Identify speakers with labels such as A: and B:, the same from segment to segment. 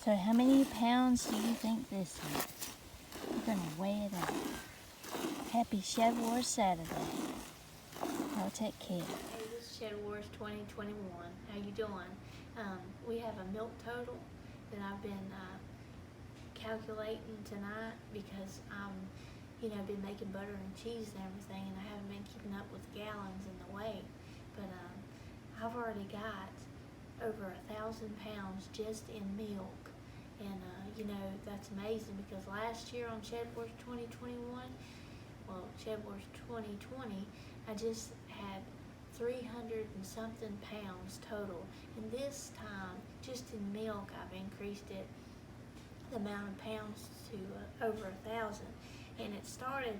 A: So how many pounds do you think this is? We're gonna weigh it out. Happy Shedwars Saturday. Y'all take care.
B: Hey, this is Shedwars21. How you doing? We have a milk total that I've been calculating tonight because been making butter and cheese and everything, and I haven't been keeping up with gallons and the weight. But I've already got over 1,000 pounds just in milk. And that's amazing because last year on Shedwars 2021, well, Shedwars 2020, I just had 300 and something pounds total. And this time, just in milk, I've increased it, the amount of pounds to over 1,000. And it started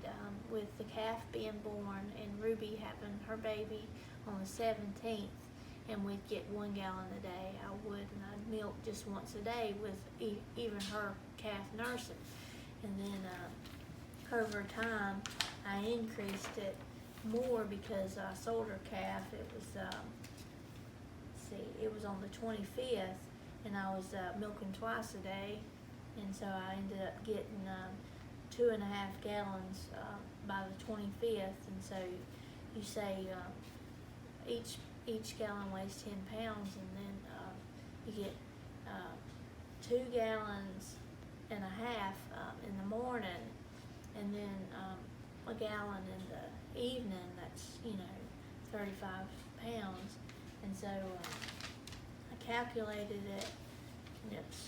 B: with the calf being born and Ruby having her baby on the 17th. And we'd get 1 gallon a day. I would, and I'd milk just once a day with even her calf nursing. And then over time, I increased it more because I sold her calf. It was, it was on the 25th, and I was milking twice a day. And so I ended up getting 2.5 gallons by the 25th. And so you say each gallon weighs 10 pounds, and then you get 2 gallons and a half in the morning, and then a gallon in the evening. That's 35 pounds. And so I calculated it, and it's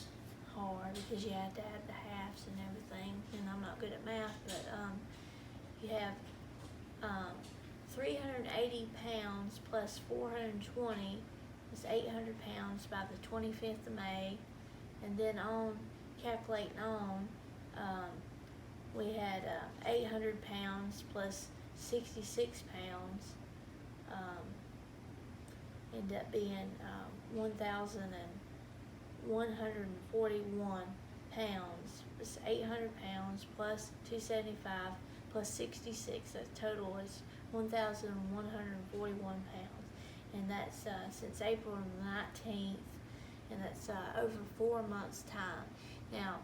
B: hard because you have to add the halves and everything, and I'm not good at math, but you have 380 pounds plus 420 is 800 pounds by the 25th of May. And then calculating on, we had 800 pounds plus 66 pounds, ended up being 1,141 pounds. It's 800 pounds plus 275 plus 66. That total is 1,141 pounds, and that's since April 19th, and that's over 4 months' time. Now,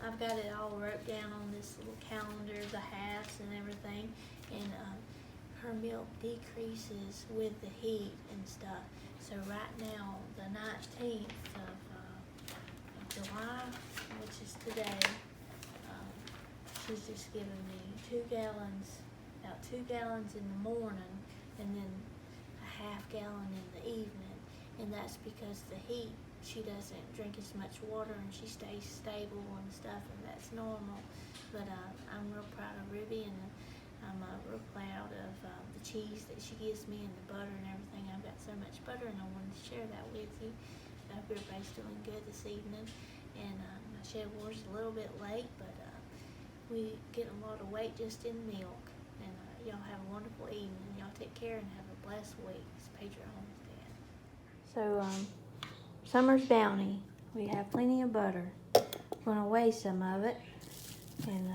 B: I've got it all wrote down on this little calendar, the halves and everything, and her milk decreases with the heat and stuff. So right now, the 19th of July, which is today, she's just giving me 2 gallons, about 2 gallons in the morning, and then a half gallon in the evening. And that's because the heat, she doesn't drink as much water, and she stays stable and stuff, and that's normal. But I'm real proud of Ruby, and I'm real proud of the cheese that she gives me and the butter and everything. I've got so much butter, and I wanted to share that with you. I hope everybody's doing good this evening. And my Shedwars is a little bit late, but we get a lot of weight just in milk. And y'all have a wonderful evening. Y'all take care and have a blessed week. It's Patriot Homestead. So, Summer's Bounty. We have plenty of butter. We're going to weigh some of it. And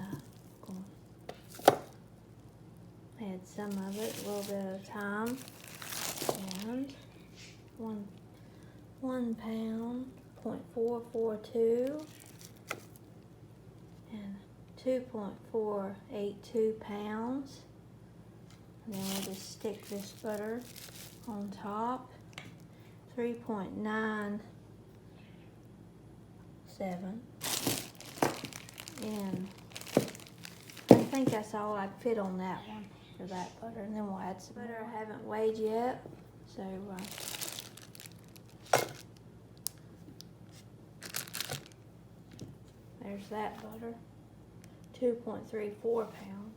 B: add some of it a little bit at a time. And 1 pound, 0.442. And 2.482 pounds. And then we'll just stick this butter on top. 3.97. And I think that's all I'd fit on that one for that butter. And then we'll add some butter I haven't weighed yet. So there's that butter. 2.34 pounds.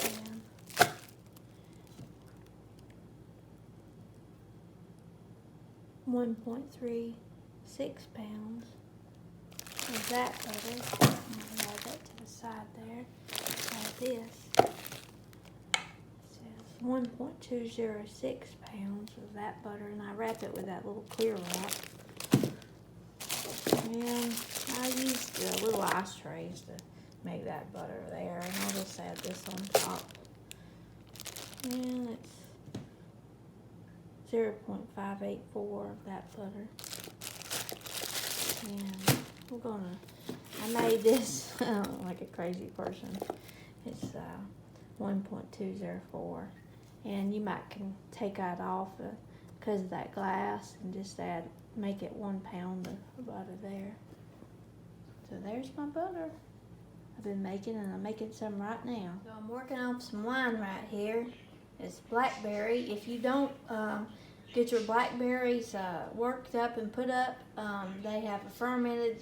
B: And 1.36 pounds of that butter. I'm going to add that to the side there. Add this. It says 1.206 pounds of that butter, and I wrap it with that little clear wrap. And I used the little ice trays to make that butter there, and I'll just add this on top. And it's 0.584 of that butter. And I made this like a crazy person. It's 1.204, and you might can take that off because of that glass and just make it 1 pound of butter there. So there's my butter I've been making, and I'm making some right now. So I'm working on some wine right here. It's blackberry. If you don't get your blackberries worked up and put up, they have a fermented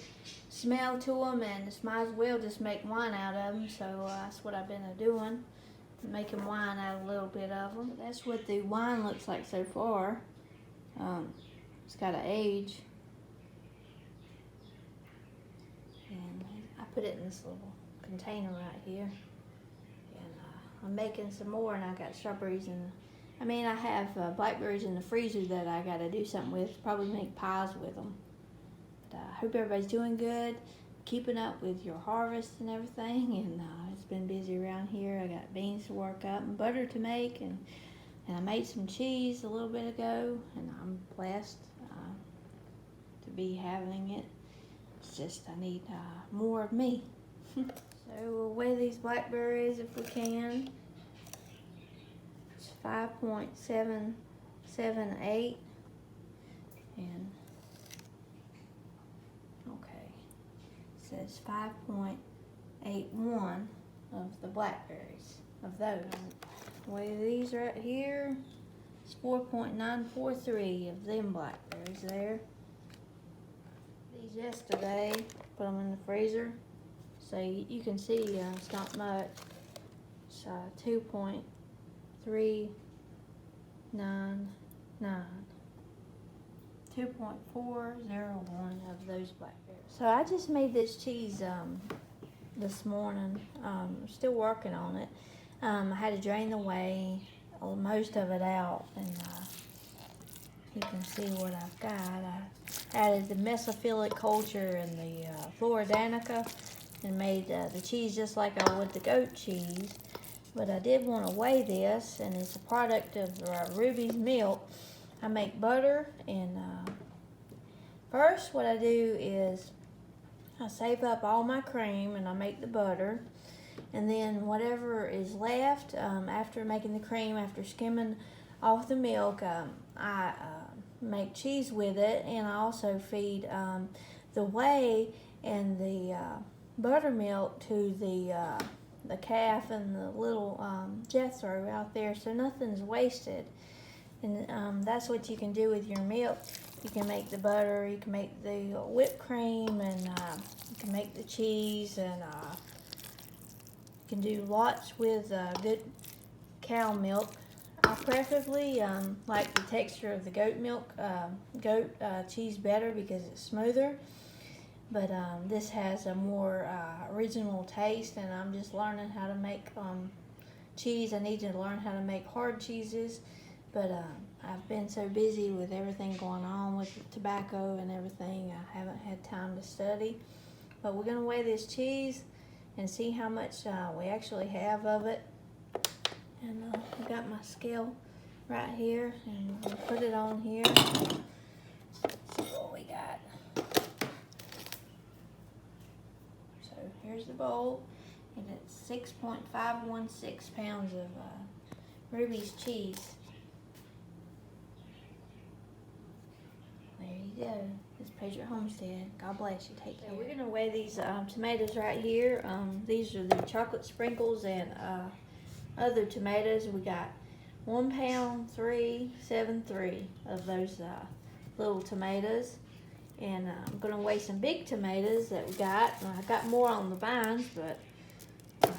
B: smell to them, and it's might as well just make wine out of them. So that's what I've been doing, making wine out of a little bit of them. So that's what the wine looks like so far. It's got an age, and I put it in this little container right here, and I'm making some more, and I got strawberries I have blackberries in the freezer that I got to do something with, probably make pies with them. But I hope everybody's doing good, keeping up with your harvest and everything, and it's been busy around here. I got beans to work up and butter to make, and I made some cheese a little bit ago, and I'm blessed to be having it. It's just I need more of me. So we'll weigh these blackberries if we can. It's 5.778, and okay, it says 5.81 of the blackberries of those. Weigh these right here. It's 4.943 of them blackberries there. These yesterday, put them in the freezer. So you can see it's not much. It's 2.399, 2.401 of those blackberries. So I just made this cheese this morning. I'm still working on it. I had to drain the whey, most of it out, and you can see what I've got. I added the mesophilic culture and the flora danica, and made the cheese just like I would the goat cheese. But I did want to weigh this, and it's a product of Ruby's milk. I make butter, and first what I do is I save up all my cream and I make the butter, and then whatever is left after making the cream, after skimming off the milk, I make cheese with it, and I also feed the whey and the buttermilk to the calf and the little Jethro out there, so nothing's wasted. And that's what you can do with your milk. You can make the butter, you can make the whipped cream, and you can make the cheese, and you can do lots with good cow milk. I preferably like the texture of the goat milk, cheese better because it's smoother. But this has a more original taste, and I'm just learning how to make cheese. I need to learn how to make hard cheeses, but I've been so busy with everything going on with tobacco and everything, I haven't had time to study. But we're going to weigh this cheese and see how much we actually have of it. And I've got my scale right here, and we'll put it on here. See what we got. Here's the bowl, and it's 6.516 pounds of Ruby's cheese. There you go. It's Patriot Homestead. God bless you. Take care. So we're going to weigh these tomatoes right here. These are the chocolate sprinkles and other tomatoes. We got 1 pound 373 of those little tomatoes. And I'm going to weigh some big tomatoes that we got. I got more on the vines, but I'm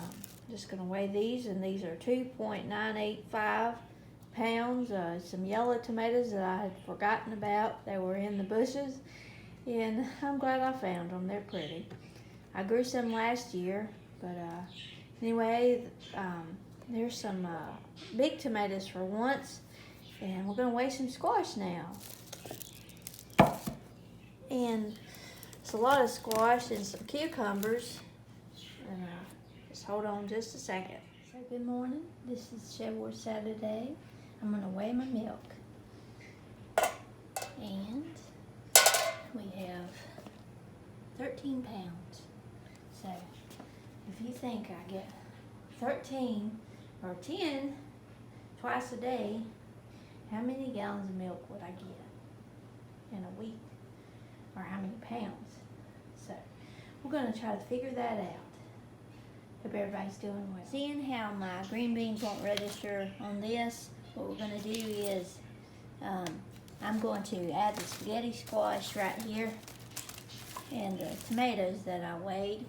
B: just going to weigh these. And these are 2.985 pounds. Some yellow tomatoes that I had forgotten about. They were in the bushes. And I'm glad I found them. They're pretty. I grew some last year. But anyway, there's some big tomatoes for once. And we're going to weigh some squash now. And it's a lot of squash and some cucumbers. And just hold on just a second. So good morning. This is Shedwars Saturday. I'm going to weigh my milk. And we have 14 pounds. So if you think I get 13 or 10 twice a day, how many gallons of milk would I get in a week? Or how many pounds? So we're going to try to figure that out. Hope everybody's doing well. Seeing how my green beans won't register on this, what we're going to do is I'm going to add the spaghetti squash right here and the tomatoes that I weighed.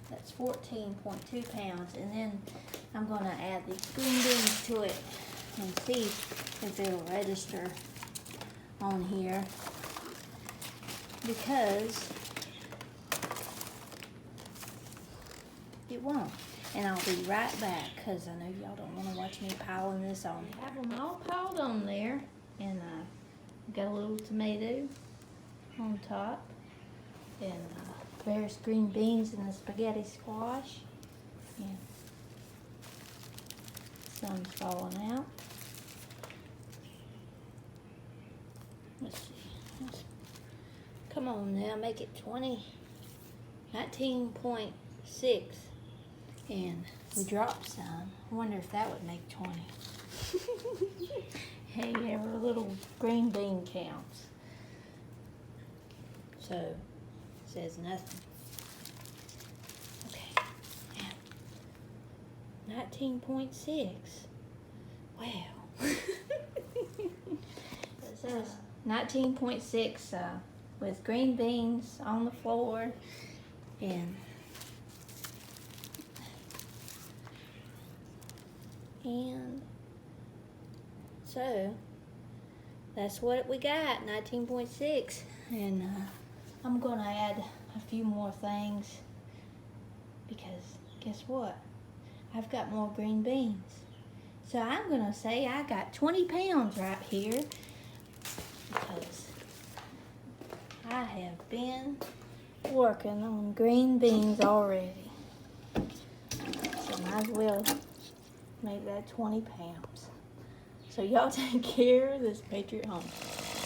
B: That's 14.2 pounds. And then I'm going to add the green beans to it and see if it'll register on here. Because it won't. And I'll be right back because I know y'all don't want to watch me piling this on. I have them all piled on there. And got a little tomato on top. And various green beans and the spaghetti squash. And some's falling out. Let's see. Come on now, make it 20. 19.6. And we dropped some. I wonder if that would make 20. Hey, every little green bean counts. So, it says nothing. Okay. Now, 19.6. Wow. It says 19.6 with green beans on the floor and so that's what we got, 19.6. And I'm gonna add a few more things because guess what? I've got more green beans. So I'm gonna say I got 20 pounds right here because I have been working on green beans already. So might as well make that 20 pounds. So y'all take care of this Patriot Homestead.